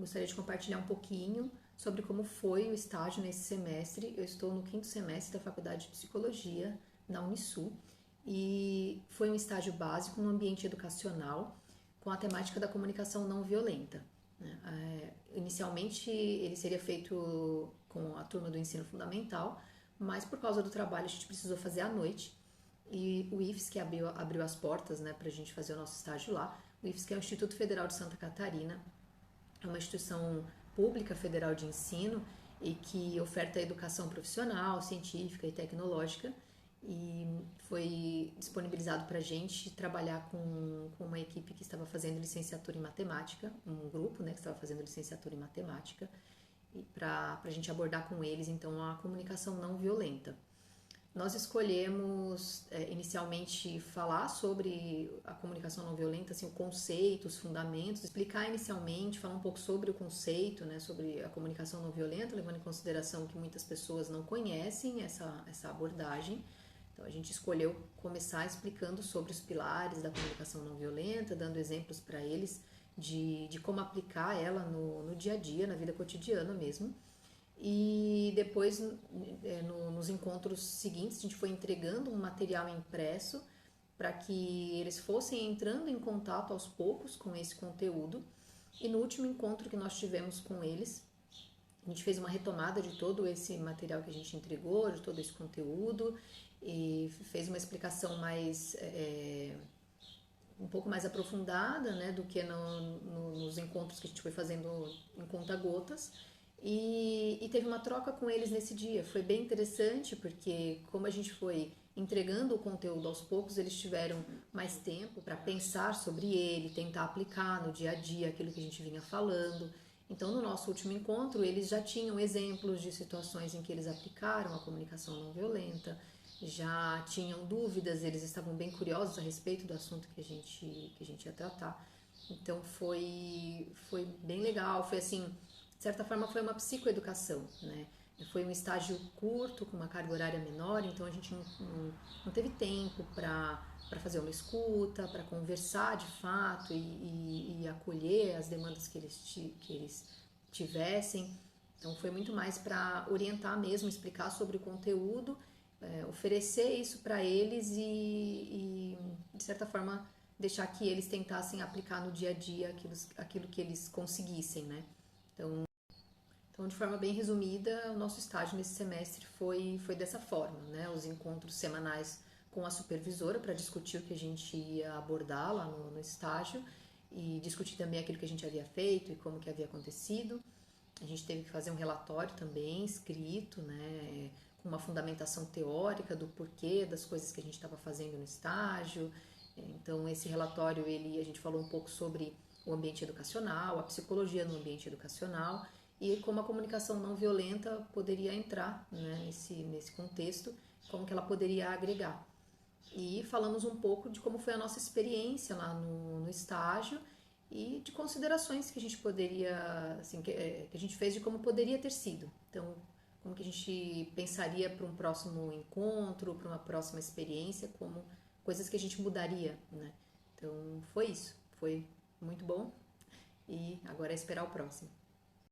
gostaria de compartilhar um pouquinho sobre como foi o estágio nesse semestre. Eu estou no 5º semestre da Faculdade de Psicologia na Unisul e foi um estágio básico no ambiente educacional com a temática da comunicação não violenta. Inicialmente ele seria feito com a turma do ensino fundamental, mas por causa do trabalho a gente precisou fazer à noite e o IFES que abriu as portas, né, para a gente fazer o nosso estágio lá. O IFES, que é o Instituto Federal de Santa Catarina, é uma instituição pública federal de ensino e que oferta educação profissional, científica e tecnológica, e foi disponibilizado para a gente trabalhar com uma equipe que estava fazendo licenciatura em matemática, um grupo, né, que estava fazendo licenciatura em matemática, e para a gente abordar com eles então a comunicação não violenta. Nós escolhemos inicialmente falar sobre a comunicação não violenta, assim, o conceito, os fundamentos, explicar inicialmente, falar um pouco sobre o conceito, né, sobre a comunicação não violenta, levando em consideração que muitas pessoas não conhecem essa abordagem. Então a gente escolheu começar explicando sobre os pilares da comunicação não violenta, dando exemplos para eles de como aplicar ela no dia a dia, na vida cotidiana mesmo. E depois, nos encontros seguintes, a gente foi entregando um material impresso para que eles fossem entrando em contato aos poucos com esse conteúdo. E no último encontro que nós tivemos com eles, a gente fez uma retomada de todo esse material que a gente entregou, de todo esse conteúdo, e fez uma explicação mais um pouco mais aprofundada, né, do que nos encontros que a gente foi fazendo em conta-gotas. E teve uma troca com eles nesse dia. Foi bem interessante porque, como a gente foi entregando o conteúdo aos poucos, eles tiveram mais tempo para pensar sobre ele, tentar aplicar no dia a dia aquilo que a gente vinha falando. Então, no nosso último encontro, eles já tinham exemplos de situações em que eles aplicaram a comunicação não violenta, já tinham dúvidas, eles estavam bem curiosos a respeito do assunto que a gente ia tratar. Então, foi bem legal, foi assim, de certa forma foi uma psicoeducação, né? Foi um estágio curto, com uma carga horária menor, então a gente não teve tempo para fazer uma escuta, para conversar de fato e acolher as demandas que eles tivessem. Então foi muito mais para orientar mesmo, explicar sobre o conteúdo, oferecer isso para eles e, de certa forma, deixar que eles tentassem aplicar no dia a dia aquilo que eles conseguissem, né? Então, de forma bem resumida, o nosso estágio nesse semestre foi dessa forma, né? Os encontros semanais com a supervisora para discutir o que a gente ia abordar lá no estágio e discutir também aquilo que a gente havia feito e como que havia acontecido. A gente teve que fazer um relatório também escrito, né? Com uma fundamentação teórica do porquê das coisas que a gente estava fazendo no estágio. Então, esse relatório, a gente falou um pouco sobre o ambiente educacional, a psicologia no ambiente educacional, e como a comunicação não violenta poderia entrar, né, nesse contexto, como que ela poderia agregar. E falamos um pouco de como foi a nossa experiência lá no estágio e de considerações que a gente poderia, assim, que a gente fez de como poderia ter sido. Então, como que a gente pensaria para um próximo encontro, para uma próxima experiência, como coisas que a gente mudaria, né? Então, foi isso. Foi muito bom e agora é esperar o próximo.